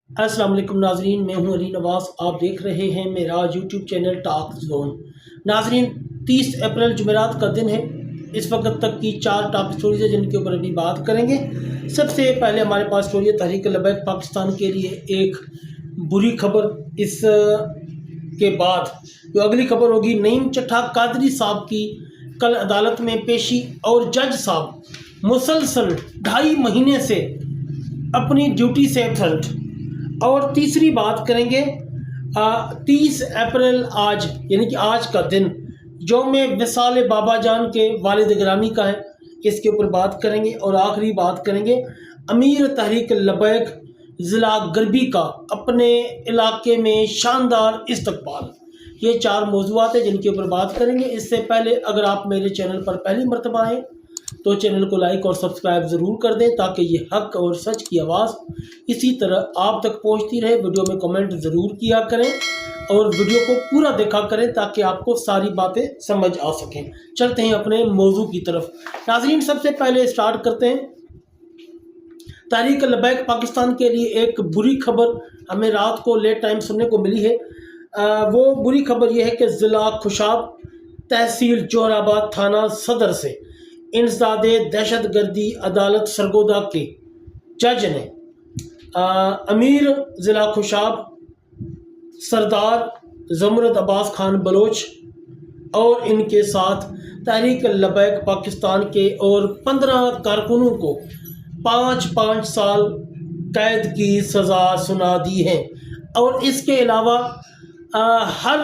अस्सलाम वालेकुम नाजरीन, मैं हूं अली नवाज। आप देख रहे हैं मेरा यूट्यूब चैनल टॉक जोन। नाजरीन, 30 अप्रैल जुमेरात का दिन है। इस वक्त तक की 4 टॉप स्टोरीज है जिनके ऊपर अभी बात करेंगे। सबसे पहले हमारे पास स्टोरी है तहरीक लबैक पाकिस्तान के लिए एक बुरी खबर। इस के बाद जो अगली खबर होगी, नईम चट्ठा कादरी साहब की कल अदालत में पेशी और जज साहब मुसलसल 2.5 महीने से अपनी ड्यूटी से एब्सेंट। और तीसरी बात करेंगे 30 अप्रैल आज यानी कि आज का दिन यौम विसाल बाबा जान के वालिद गिरामी का है, इसके ऊपर बात करेंगे। और आखिरी बात करेंगे अमीर तहरीक लबैक ज़िला गरबी का अपने इलाके में शानदार इस्तकबाल। ये 4 मौज़ूआत हैं जिनके ऊपर बात करेंगे। इससे पहले अगर आप मेरे चैनल पर पहली मरतबा आएँ तो चैनल को लाइक और सब्सक्राइब ज़रूर कर दें ताकि ये हक और सच की आवाज़ इसी तरह आप तक पहुंचती रहे। वीडियो में कमेंट ज़रूर किया करें और वीडियो को पूरा देखा करें ताकि आपको सारी बातें समझ आ सकें। चलते हैं अपने मौजू की तरफ। नाज़रीन, सबसे पहले स्टार्ट करते हैं। तहरीक लबैक पाकिस्तान के लिए एक बुरी खबर हमें रात को लेट टाइम सुनने को मिली है। वो बुरी खबर यह है कि ज़िला खुशाब तहसील जोराबाद थाना सदर से इंसदादे दहशत गर्दी अदालत सरगोदा के जज ने अमीर ज़िला खुशाब सरदार ज़मरद अब्बास खान बलोच और इनके साथ तहरीक लबैक पाकिस्तान के और 15 कारकुनों को 5-5 साल कैद की सज़ा सुना दी है। और इसके अलावा हर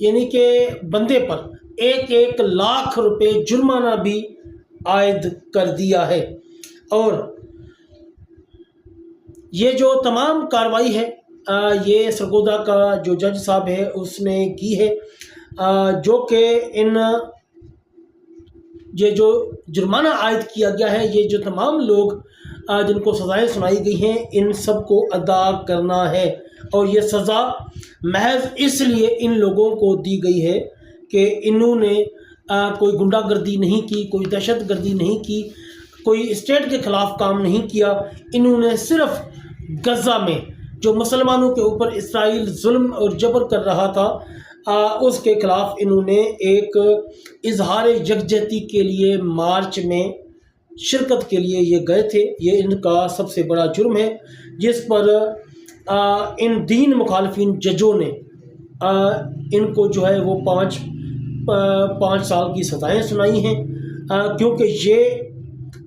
यानी कि बंदे पर 1-1 लाख रुपए जुर्माना भी आयद कर दिया है। और ये जो तमाम कार्रवाई है ये सरगोदा का जो जज साहब है उसने की है, जो कि ये जो जुर्माना आयद किया गया है, ये जो तमाम लोग जिनको सज़ाएं सुनाई गई हैं इन सब को अदा करना है। और ये सज़ा महज इसलिए इन लोगों को दी गई है कि इन्होंने कोई गुंडागर्दी नहीं की, कोई दहशत गर्दी नहीं की, कोई स्टेट के ख़िलाफ़ काम नहीं किया। इन्होंने सिर्फ़ गज़ा में जो मुसलमानों के ऊपर इसराइल जुल्म और जबर कर रहा था उसके ख़िलाफ़ इन्होंने एक इजहार यकजहती के लिए मार्च में शिरकत के लिए ये गए थे। ये इनका सबसे बड़ा जुर्म है जिस पर इन दीन मुखालफिन जजों ने इनको जो है वो 5 साल की सज़ाएँ सुनाई हैं। क्योंकि ये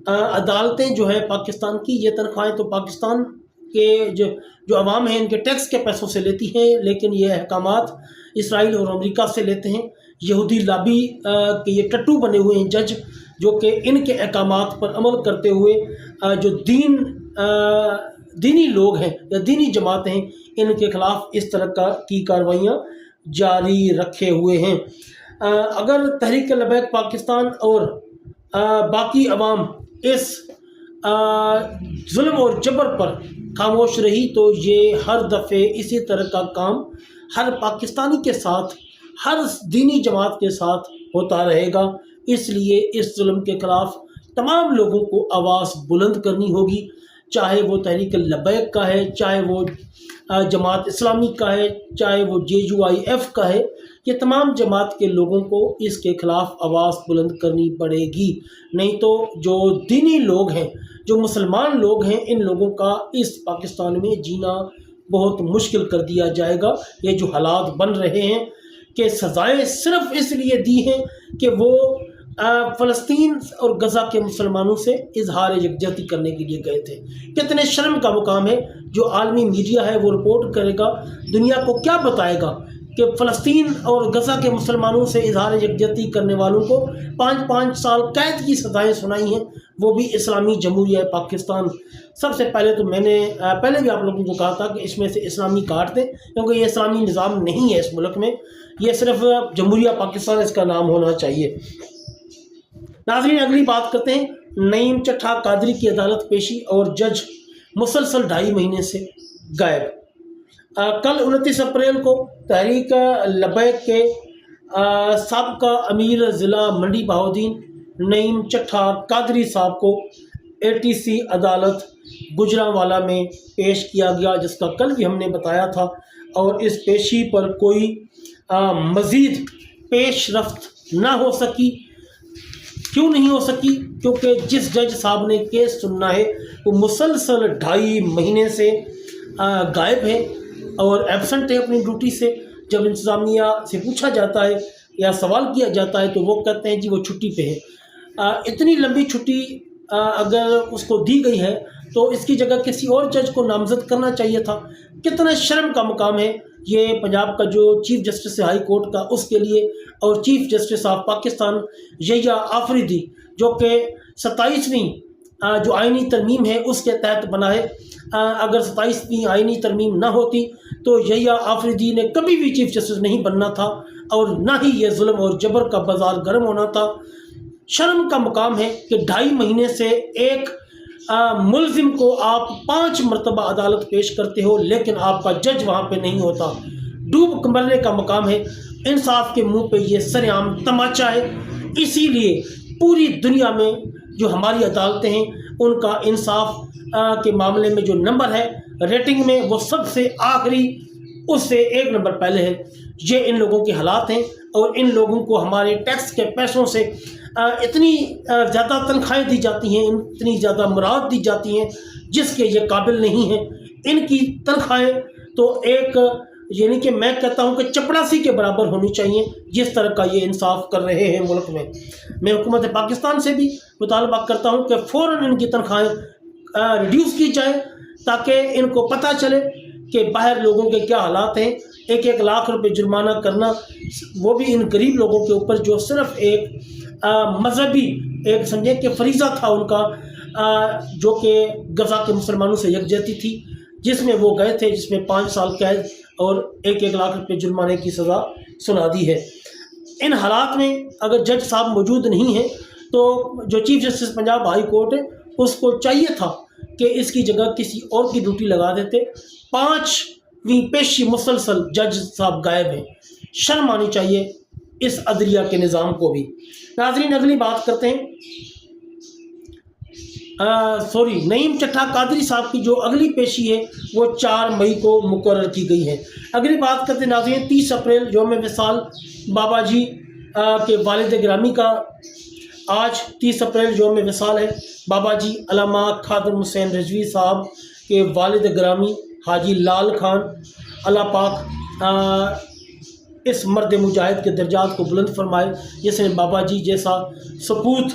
अदालतें जो है पाकिस्तान की, ये तनख्वाहें तो पाकिस्तान के जो अवाम हैं इनके टैक्स के पैसों से लेती हैं, लेकिन ये अहकामात इसराइल और अमेरिका से लेते हैं। यहूदी लाबी के ये टट्टू बने हुए हैं जज, जो कि इनके अहकामात पर अमल करते हुए जो दीनी लोग हैं या दीनी जमातें हैं इनके ख़िलाफ़ इस तरह की कार्रवाइयाँ जारी रखे हुए हैं। अगर तहरीक लबैक पाकिस्तान और बाकी अवाम इस जुल्म और जबर पर खामोश रही तो ये हर दफ़े इसी तरह का काम हर पाकिस्तानी के साथ, हर दीनी जमात के साथ होता रहेगा। इसलिए इस जुल्म के ख़िलाफ़ तमाम लोगों को आवाज़ बुलंद करनी होगी, चाहे वो तहरीक लबैक का है, चाहे वो जमात इस्लामी का है, चाहे वो JUIF का है। ये तमाम जमात के लोगों को इसके ख़िलाफ़ आवाज़ बुलंद करनी पड़ेगी, नहीं तो जो दीनी लोग हैं, जो मुसलमान लोग हैं, इन लोगों का इस पाकिस्तान में जीना बहुत मुश्किल कर दिया जाएगा। ये जो हालात बन रहे हैं कि सज़ाएँ सिर्फ़ इसलिए दी हैं कि वो फ़लस्तीन और गज़ा के मुसलमानों से इजहार यकजहती करने के लिए गए थे। कितने शर्म का मुकाम है। जो आलमी मीडिया है वो रिपोर्ट करेगा, दुनिया को क्या बताएगा कि फ़लस्तीन और गज़ा के मुसलमानों से इजहार यकजहती करने वालों को 5-5 साल कैद की सज़ाएँ सुनाई हैं, वो भी इस्लामी जमहूरिया पाकिस्तान। सबसे पहले तो मैंने पहले भी आप लोगों को कहा था कि इसमें से इस्लामी काट दें, क्योंकि ये इस्लामी निज़ाम नहीं है इस मुल्क में, ये सिर्फ जमहूरिया पाकिस्तान इसका नाम होना चाहिए। नाज़रीन, अगली बात करते हैं। नईम चट्ठा कादरी की अदालत पेशी और जज मुसलसल 2.5 महीने से गायब। कल 29 अप्रैल को तहरीक लबैक के साबका अमीर ज़िला मंडी बहाउद्दीन नईम चट्ठा कादरी साहब को ATC عدالت گجرانوالہ میں پیش کیا گیا، جس کا کل بھی ہم نے بتایا تھا، اور اس پیشی پر کوئی مزید پیش رفت نہ ہو سکی۔ کیوں نہیں ہو سکی؟ کیونکہ جس جج صاحب نے کیس سننا ہے وہ مسلسل 2.5 مہینے سے غائب ہے اور ایبسنٹ ہے اپنی ڈیوٹی سے۔ جب انتظامیہ سے پوچھا جاتا ہے یا سوال کیا جاتا ہے تو وہ کہتے ہیں جی وہ چھٹی پہ ہے۔ اتنی لمبی چھٹی اگر اس کو دی گئی ہے تو اس کی جگہ کسی اور جج کو نامزد کرنا چاہیے تھا۔ کتنا شرم کا مقام ہے یہ پنجاب کا جو چیف جسٹس ہے ہائی کورٹ کا، اس کے لیے، اور چیف جسٹس آف پاکستان یحییٰ آفریدی جو کہ 27ویں جو آئینی ترمیم ہے اس کے تحت بنا ہے۔ اگر 27ویں آئینی ترمیم نہ ہوتی تو یحییٰ آفریدی نے کبھی بھی چیف جسٹس نہیں بننا تھا، اور نہ ہی یہ ظلم اور جبر کا بازار گرم ہونا تھا۔ شرم کا مقام ہے کہ 2.5 مہینے سے ایک ملزم کو آپ 5 مرتبہ عدالت پیش کرتے ہو لیکن آپ کا جج وہاں پہ نہیں ہوتا۔ ڈوب مرنے کا مقام ہے۔ انصاف کے منہ پہ یہ سرعام تماچا ہے۔ اسی لیے پوری دنیا میں جو ہماری عدالتیں ہیں ان کا انصاف کے معاملے میں جو نمبر ہے ریٹنگ میں، وہ سب سے آخری، اس سے 1 نمبر پہلے ہے۔ یہ ان لوگوں کے حالات ہیں، اور ان لوگوں کو ہمارے ٹیکس کے پیسوں سے اتنی زیادہ تنخواہیں دی جاتی ہیں، اتنی زیادہ مراد دی جاتی ہیں جس کے یہ قابل نہیں ہیں۔ ان کی تنخواہیں تو ایک، یعنی کہ میں کہتا ہوں کہ چپڑاسی کے برابر ہونی چاہیے جس طرح کا یہ انصاف کر رہے ہیں ملک میں۔ میں حکومت پاکستان سے بھی مطالبہ کرتا ہوں کہ فوراً ان کی تنخواہیں ریڈیوس کی جائے تاکہ ان کو پتہ چلے کہ باہر لوگوں کے کیا حالات ہیں۔ 1 لاکھ روپے جرمانہ کرنا، وہ بھی ان غریب لوگوں کے اوپر جو صرف ایک مذہبی ایک سمجھے کہ فریضہ تھا ان کا، جو کہ غزہ کے مسلمانوں سے یکجہتی تھی، جس میں وہ گئے تھے، جس میں 5 سال قید اور 1 لاکھ روپے جرمانے کی سزا سنا دی ہے۔ ان حالات میں اگر جج صاحب موجود نہیں ہیں تو جو chief justice Punjab high court ہے اس کو چاہیے تھا کہ اس کی جگہ کسی اور کی ڈیوٹی لگا دیتے۔ 5ویں پیشی مسلسل جج صاحب غائب ہیں۔ شرم آنی چاہیے اس عدلیہ کے نظام کو بھی۔ ناظرین اگلی بات کرتے ہیں، نعیم چٹھا قادری صاحب کی جو اگلی پیشی ہے وہ 4 مئی کو مقرر کی گئی ہے۔ اگلی بات کرتے ہیں ناظرین 30 اپریل یوم وصال بابا جی کے والد گرامی کا۔ آج 30 اپریل یوم وصال ہے بابا جی علامہ خادم حسین رضوی صاحب کے والد گرامی حاجی لال خان۔ اللہ پاک اس مرد مجاہد کے درجات کو بلند فرمائے جس نے بابا جی جیسا سپوت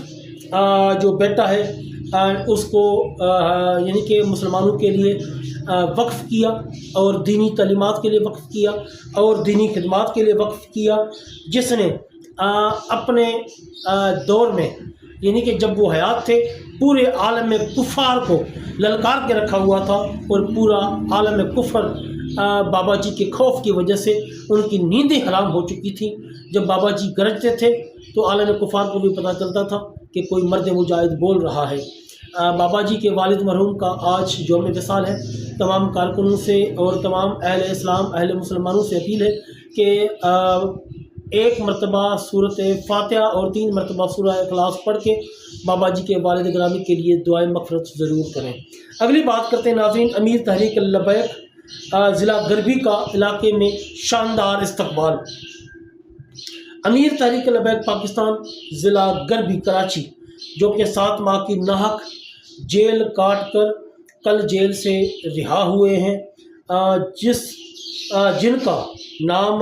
جو بیٹا ہے اس کو یعنی کہ مسلمانوں کے لیے وقف کیا، اور دینی تعلیمات کے لیے وقف کیا، اور دینی خدمات کے لیے وقف کیا، جس نے اپنے دور میں یعنی کہ جب وہ حیات تھے پورے عالم کفار کو للکار کے رکھا ہوا تھا، اور پورا عالم کفر بابا جی کے خوف کی وجہ سے ان کی نیندیں حرام ہو چکی تھیں۔ جب بابا جی گرجتے تھے تو عالم کفار کو بھی پتہ چلتا تھا کہ کوئی مرد مجاہد بول رہا ہے۔ بابا جی کے والد مرحوم کا آج یوم وصال ہے۔ تمام کارکنوں سے اور تمام اہل اسلام، اہل مسلمانوں سے اپیل ہے کہ 1 مرتبہ سورۃ فاتحہ اور 3 مرتبہ سورہ اخلاص پڑھ کے بابا جی کے والد گرامی کے لیے دعائے مغفرت ضرور کریں۔ اگلی بات کرتے ہیں ناظرین امیر تحریک لبیک ضلع گربی کا علاقے میں شاندار استقبال۔ امیر تحریک لبیک پاکستان ضلع گربی کراچی جو کہ 7 ماہ کی ناحق جیل کاٹ کر کل جیل سے رہا ہوئے ہیں، جن کا نام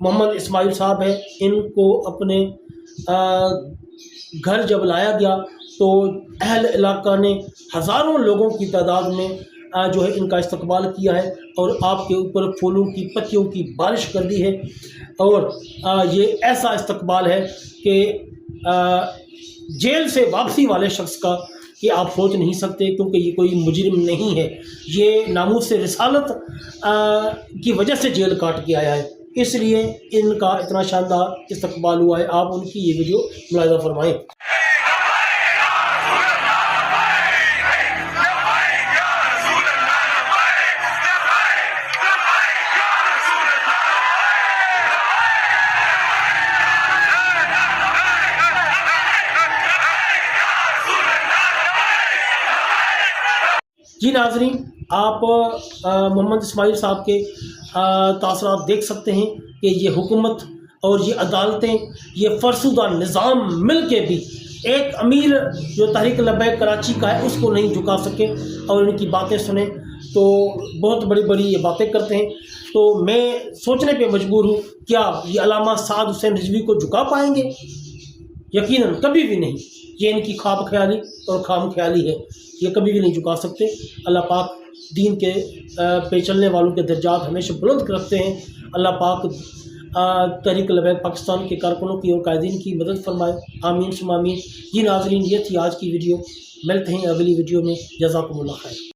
محمد اسماعیل صاحب ہے، ان کو اپنے گھر جب لایا گیا تو اہل علاقہ نے ہزاروں لوگوں کی تعداد میں جو ہے ان کا استقبال کیا ہے، اور آپ کے اوپر پھولوں کی پتیوں کی بارش کر دی ہے، اور یہ ایسا استقبال ہے کہ جیل سے واپسی والے شخص کا کہ آپ سوچ نہیں سکتے، کیونکہ یہ کوئی مجرم نہیں ہے، یہ ناموس رسالت کی وجہ سے جیل کاٹ کے آیا ہے، اس لیے ان کا اتنا شاندار استقبال ہوا ہے۔ آپ ان کی یہ ویڈیو ملاحظہ فرمائیں۔ जी नाजरीन, आप मोहम्मद इस्माइल साहब के तासरात देख सकते हैं कि ये हुकूमत और ये अदालतें, ये फरसुदा निज़ाम मिल के भी एक अमीर जो तहरीक लब्बैक कराची का है उसको नहीं झुका सके, और इनकी बातें सुने तो बहुत बड़ी बड़ी ये बातें करते हैं। तो मैं सोचने पे मजबूर हूँ, क्या ये अल्लामा साद हुसैन रिजवी को झुका पाएंगे? यकीनन कभी भी नहीं। ये इनकी ख्वाब ख्याली और खाम ख्याली है, ये कभी भी नहीं झुका सकते। अल्लाह पाक दीन के पे चलने वालों के दर्जात हमेशा बुलंद रखते हैं। अल्लाह पाक तहरीक लब्बैक पाकिस्तान के कारकुनों की और कायदीन की मदद फरमाए। आमीन सुम्मा आमीन। जी नाज़रीन, ये थी आज की वीडियो। मिलते हैं अगली वीडियो में। जज़ाकुमुल्लाह खैर।